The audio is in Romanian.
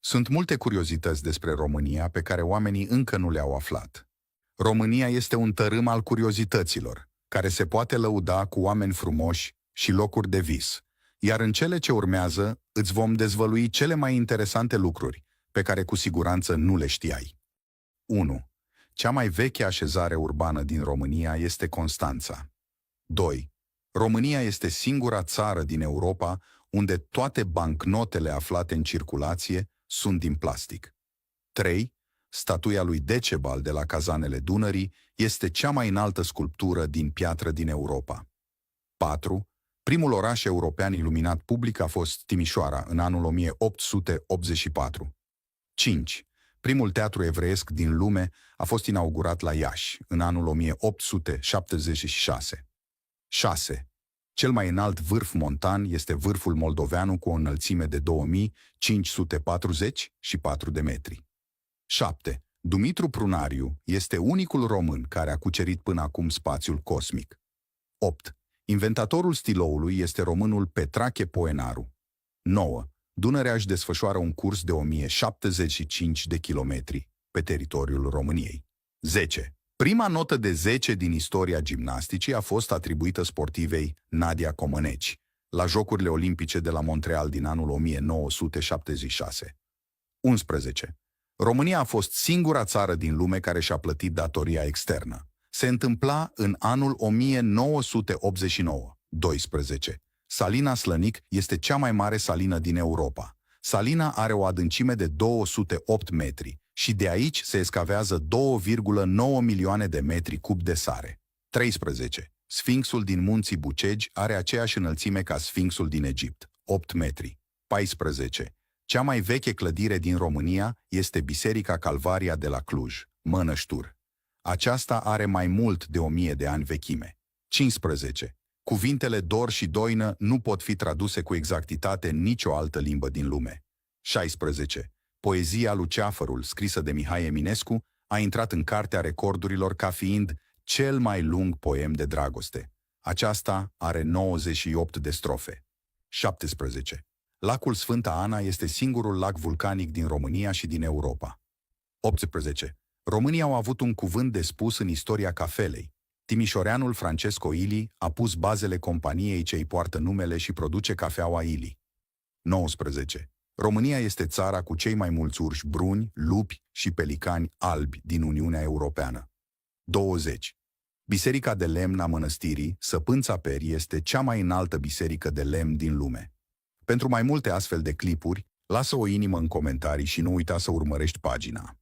Sunt multe curiozități despre România pe care oamenii încă nu le-au aflat. România este un tărâm al curiozităților, care se poate lăuda cu oameni frumoși și locuri de vis, iar în cele ce urmează îți vom dezvălui cele mai interesante lucruri, pe care cu siguranță nu le știai. 1. Cea mai veche așezare urbană din România este Constanța. 2. România este singura țară din Europa unde toate bancnotele aflate în circulație sunt din plastic. 3. Statuia lui Decebal de la Cazanele Dunării este cea mai înaltă sculptură din piatră din Europa. 4. Primul oraș european iluminat public a fost Timișoara în anul 1884. 5. Primul teatru evreiesc din lume a fost inaugurat la Iași în anul 1876. 6. Cel mai înalt vârf montan este vârful Moldoveanu cu o înălțime de 2544 de metri. 7. Dumitru Prunariu este unicul român care a cucerit până acum spațiul cosmic. 8. Inventatorul stiloului este românul Petrache Poenaru. 9. Dunărea își desfășoară un curs de 1075 de kilometri pe teritoriul României. 10. Prima notă de 10 din istoria gimnasticii a fost atribuită sportivei Nadia Comăneci la Jocurile Olimpice de la Montreal din anul 1976. 11. România a fost singura țară din lume care și-a plătit datoria externă. Se întâmpla în anul 1989. 12. Salina Slănic este cea mai mare salină din Europa. Salina are o adâncime de 208 metri și de aici se escavează 2,9 milioane de metri cub de sare. 13. Sfinxul din Munții Bucegi are aceeași înălțime ca Sfinxul din Egipt, 8 metri. 14. Cea mai veche clădire din România este Biserica Calvaria de la Cluj, Mănăștur. Aceasta are mai mult de 1000 de ani vechime. 15. Cuvintele dor și doină nu pot fi traduse cu exactitate în nicio altă limbă din lume. 16. Poezia Luceafărul, scrisă de Mihai Eminescu, a intrat în Cartea Recordurilor ca fiind cel mai lung poem de dragoste. Aceasta are 98 de strofe. 17. Lacul Sfânta Ana este singurul lac vulcanic din România și din Europa. 18. Românii au avut un cuvânt de spus în istoria cafelei. Timișoreanul Francesco Ili a pus bazele companiei ce îi poartă numele și produce cafeaua Ili. 19. România este țara cu cei mai mulți urși bruni, lupi și pelicani albi din Uniunea Europeană. 20. Biserica de lemn a mănăstirii, Săpânța Peri, este cea mai înaltă biserică de lemn din lume. Pentru mai multe astfel de clipuri, lasă o inimă în comentarii și nu uita să urmărești pagina.